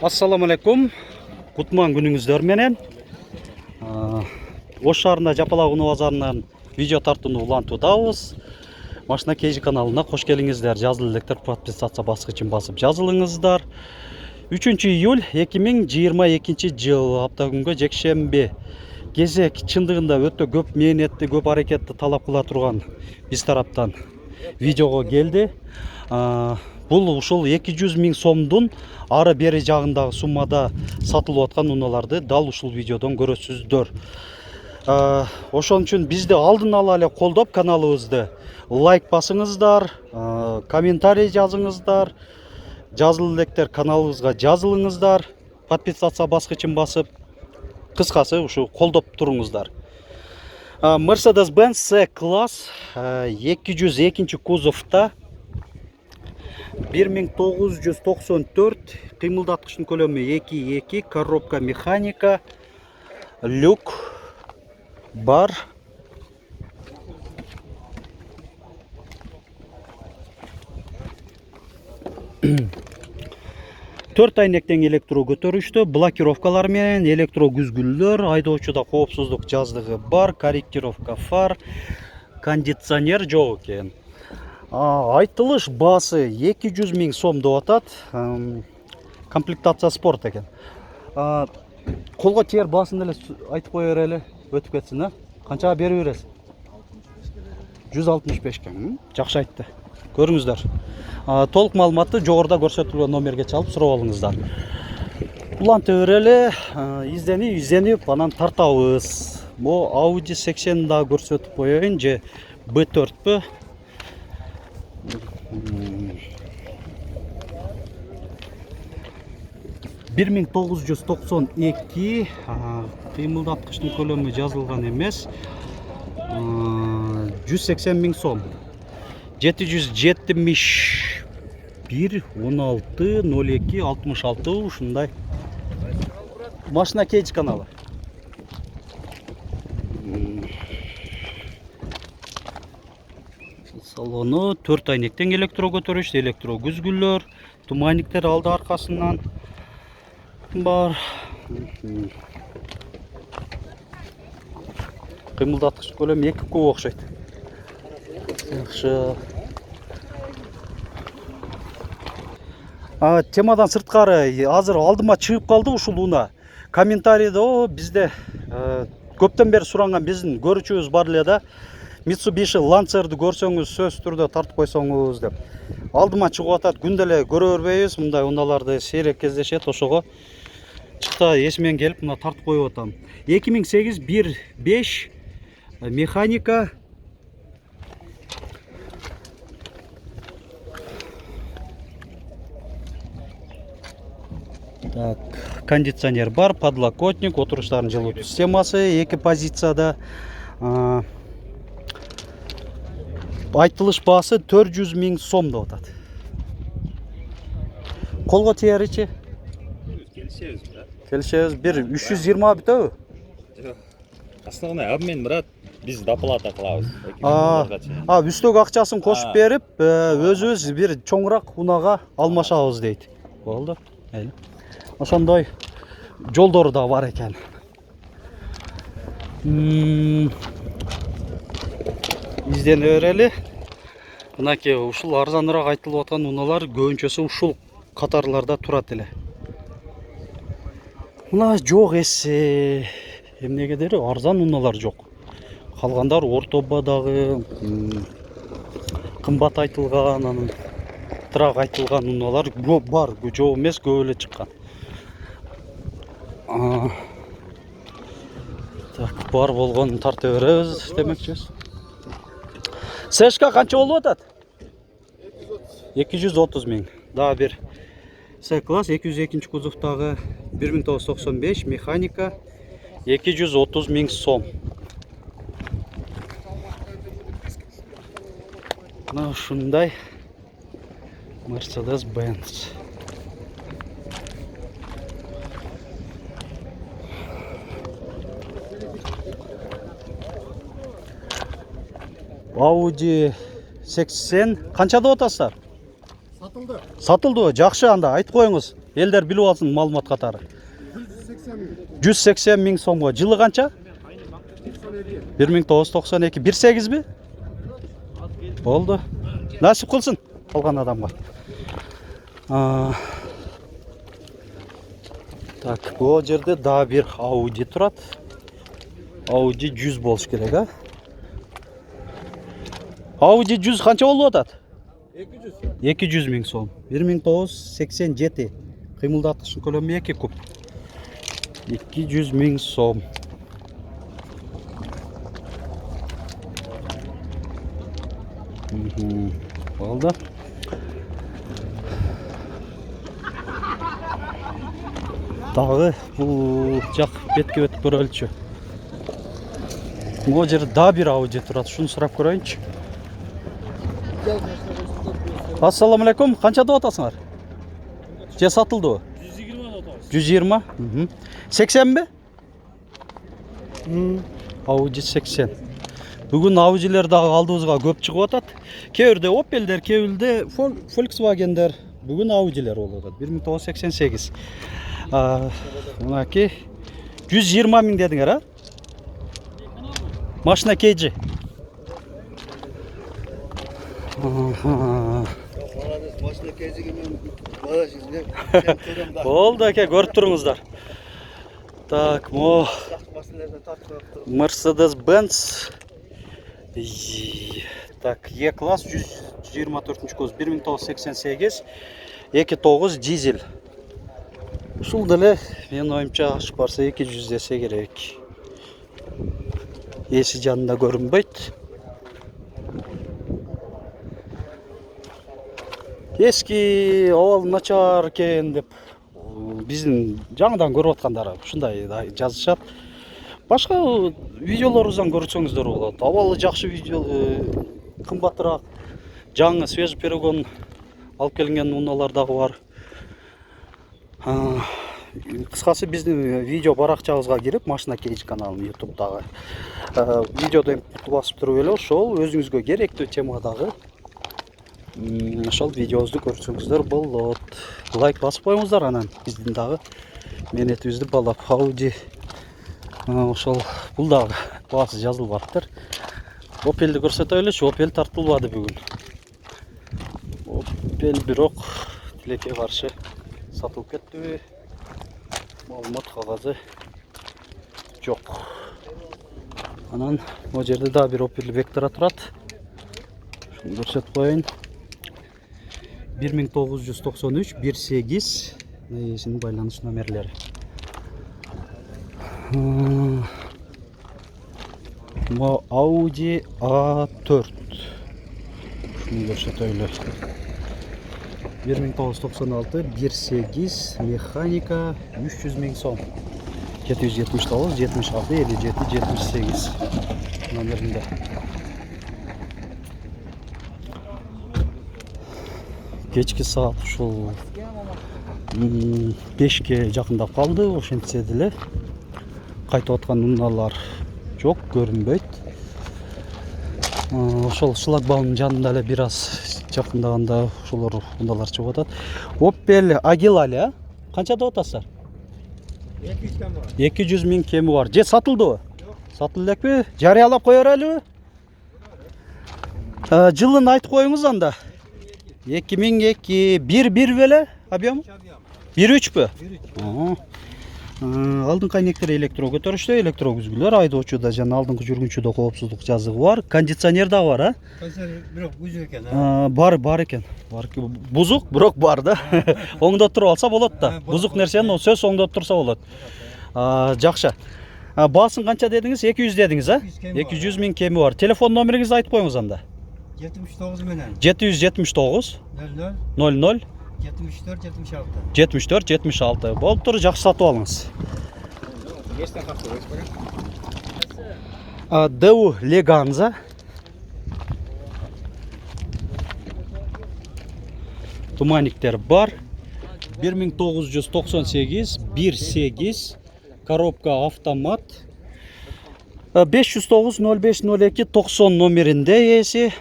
Assalamu alaikum. Кутман күнүңүздөр менен. Ош шаарында Жапалак унаа базарынан видео тартууну улантуудабыз. Машина KG каналына кош келиңиздер. Жазыл электр подписация баскычын басып жазылыңыздар. 3 июль 2022 жыл аптагүнгө жекшемби. Кезек чындыгында өтө көп мээнетти, көп аракетти талап кыла турган биз тараптан видеого келди. Бул ушул 200 000 сомдун ары бери жагындагы суммада сатылып аткан унааларды дал ушул видеодон көрөсүздөр. Ошон үчүн бизди алдын ала эле колдоп каналыбызды лайк басыңыздар, комментарий жазыңыздар, жазыл электер каналыбызга жазылыңыздар, подписаться баскычын басып, кыскасы ушу колдоп туруңуздар. Mercedes-Benz C-класс 202 кузовта 1994, кыймылдаткычтын көлөмү 2.2, коробка механика, люк бар. Төрт айнектен электро көтөрүштү, блокировкалар менен электро күзгүлдөр, айдоочуда коопсуздук жаздыгы бар, корректировка фар, кондиционер жок экен. Айтылыш баасы 200 000 сом деп атат. Комплектация спорт экен. Колго тиер баасын эле айтып кое берели, өтүп кетсин, Канчага берип бересиз? 165 экен. Жакшы айтты. Көрүңүздөр. Толук маалыматты жогоруда көрсөтүлгөн номерге чалып сурап алыңыздар. Улантып берели, изденип анан тартабыз. Бу Audi 80 да көрсөтүп коеюн же B4пү? 1992, кыймылдаткычтын көлөмү жазылган эмес, 180 000 сом. 771 16 02 66 ушундай. Машина KG каналы. Салону 4 айнектен электро көтөрүштү, электро күзгүлдөр, туманниктер алды аркасынан бар. Кыймылдаткыч көлөмү 2 куб окшойт. Жакшы. Темадан сырткары азыр алдыма чыгып калды ушул унаа. Комментарийде бизде көптөн бери суранган биздин көрүүчүбүз бар эле да. Mitsubishi Lancer'ды көрсөңүз сөз түрдө тартып койсоңуз деп. Алдыма чыгып атат, күндө эле көрө бербейбиз, мындай унааларды сейрек кездешет, ошого чыкта эсимен келип мына тартып коюп атам. 2008 1.5 механика. Так, кондиционер бар, подлокотник, отуруштардын жылытуу системасы, 2 позицияда. Айтылыш баасы 400 000 сом деп атат. Колго тиеричи? Келишебиз, брат. Келишебиз. Бир 320 бүтөбү? Жок. Основной обмен, брат. Биз доплата кылабыз. Үстөк акчасын кошуп берип, өзүбүз бир чоңураак унаага алмашабыз дейт. Болду. Ошондой жолдору да бар экен. Издене берели. Мынакей ушул арзаныраак айтылып аткан унаалар көбүнчөсү ушул катарларда турат эле. Мына жок эсе. Эмнеге дери арзан унаалар жок. Калгандар орто бадагы кымбат айтылган, анан тырак айтылган унаалар көп бар, жок эмес, көп эле чыккан. Так, бар болгонун тарта беребиз демекчибиз. Сэшка канча болуп атат? 230 000. Дагы бир C-класс 202 кузовтагы 1995 механика 230 000 сом. Мына ушундай Mercedes-Benz. Audi 80 канча деп атасыздар? Satıldı. Сатылды. Жақсы анда айтып қойыңыз. Елдер біліп алсын малымат қатары. 180 bin. 180 миң сомға. Жылы қанша? 1992. 1.8 бі? Болды. Насip қылсын алған адамға. Так, бұл жерде да бір Audi тұрады. Audi 100 болуш керек, а? Audi 100 қанша болып атады? 200 миң сом. 1987. Қимылдатқышын көлемі 2 куб. 200 миң сом. Болды. Дағы бұл жақ бетке өтіп көрелікші. Бұл жерде да бір Audi тұрады. Шуны сұрап көрейінші. Ассаламу алейкум. Қаншада отасыңар? Же сатылды о? 120. 80 бе? Audi 80. Бүгін Audi'лерді алдымызға көп шығып атады. Кейбірде Opel'дер, кейбірде Volkswagen'дер. Бүгін Audi'лер олады. 1988. Мұнаки 120 миң дедіңер, а? Машина кейджі. Başına kezdiğim bana şimdi. Oldu әке, көріп тұрыңыздар. Так, мо Mercedes-Benz. Так, E-класс 124 көз 1988. 2.9 дизель. Шул деле, мен ойымча ашып барса 200 десе керек. Есі жанында көрінбейді. Eski oval начар екен деп біздің жаңадан көріп отқандары шындай жазышат. Башқа видеоларыңыздан көрсеңіздер болады. Авалы жақсы видео, қымбатырақ, жаңы свежий перегон алып келген уналар дағы бар. Қысқасы біздің видео барақчамызға кіріп, Машина Кейдж каналын YouTube'дағы видеодан басып тұрып елі, ошол өзіңізге керекті темадағы ошол видеоңузду көрсөңүздөр болот. Лайк басып коюңуздар, анан биздин дагы менетибизди балап Audi ошол бул дагы баасы жазылып баптыр. Opel'ди көрсөтөлүчү. Opel тартылбады бүгүн. Opel бирок тилекке каршы сатылып кетти. Маалымат кагазы жок. Анан могу жерде дагы бир Opel Vectra турат. Шуну көрсөтүп коеюн. 1993 1.8 несinin байланыш номерлері. Audi A4. Şunu görsetöyle. 1996 1.8 mexanika 300 ming so'm. 779 76 57 78 nomerinde. Кечки саат ушул 5ке жакындап калды. Ошентсе деле кайтып аткан унаалар жок, көрүнбөйт. Ошол шлагбаумдун жанында эле бир аз жакындаганда ошолор унаалар чыгып атат. Opel Agila эле, канча деп атасыздар? 200 миң кеми бар. Же сатылдыбы? Сатылды элекпи? Жарыялап коер элеби? Жылын айтып коюңуз анда. 2002 1 беле объем? 1.3 бі? Алдын кайнектер электро көтөрүштө, электро күзгүлөр, айдоочуда жана алдыңкы жүргүнчүдө коопсуздук жазыгы бар. Кондиционер да бар, а? Koncern bırak buzuk ekan. Бар экен. Бар. Бузук, бирок бар да. Оңдоп туруп алса болот да. Бузук нерсени сөз оңдоп турса болот. Жакшы. Баасын канча дедиңиз? 200 дедиңиз, а? 200 миң кеми бар. Телефон номериңизди айтып коюңуз анда. 79 менен. 779 00 74 76. 74 76. Болуп тур, жакшы сатып алыңыз. Дэу Леганза. Туманиктер бар. 1998 1.8 коробка автомат. 509 05 02 90 номеринде ээси.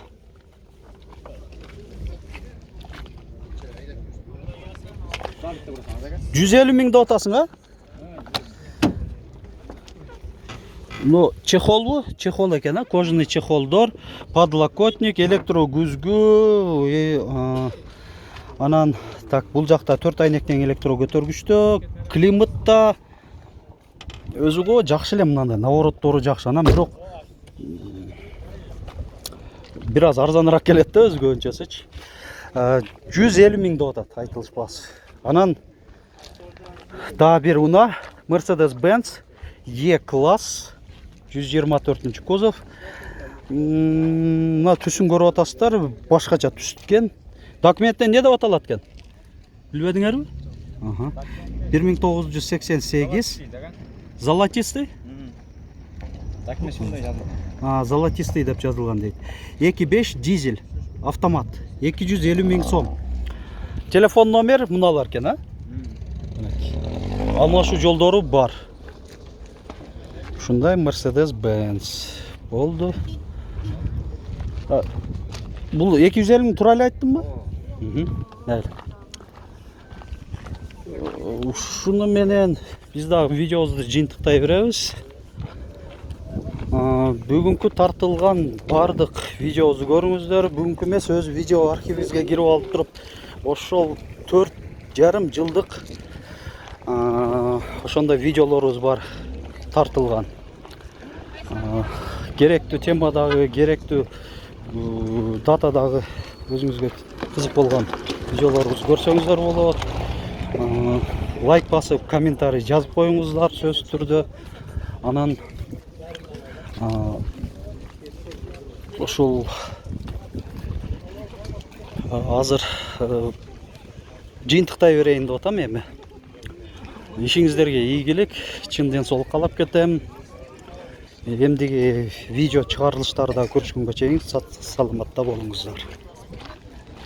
150 миңди атасың, а? Ну, чехол бу, чехол экен, а? Кожаный чехолдор, подлокотник, электро күзгү, анан так, бул жакта 4 айнектен электро көтөргүчтө, климатта өзү го жакшы эле мындай, навороттору жакшы, анан бирок бир аз арзаныраак келет да өзгөчөсүчү. 150 миң деп атат, айтылышпасы. Анан да бир уна Mercedes-Benz E-класс 124 кузов. Мына түсүн көрүп атасыздар, башкача түстүккен. Документте не деп аталат экен? Билбедиңерби? 1988 золотистый? Документ шундай жазылган. Золотистый деп жазылган дейт. 2.5 дизель, автомат. 250 миң сом. Телефон номер мыналар экен, а? Алмашуу жолдору бар. Ушундай Mercedes-Benz болду. Бул 250 миң тура эле айттымбы? Ушуну менен биз дагы видеобузду жыйынтыктай беребиз. Бүгүнкү тартылган бардык видеобузду көрүңүздөр. Бүгүнкү эмес, өз видео архивибизге кирип алып туруп, ошол 4,5 жылдык ошондой видеолорубуз бар тартылган. Керектүү темадагы, керектүү датадагы өзүңүзгө кызык болгон видеолорубузду көрсөңүздөр болот. Лайк басып, комментарий жазып коюңуздар сөзсүз түрдө. Анан ошол азыр жыйынтыктай берейин деп атам эми. Ишиңиздерге ийгилик, чын ден соолук каалап кетем. Эмдиги видео чыгарылыштарда көрүшкөнгө чейин саламатта болуңуздар.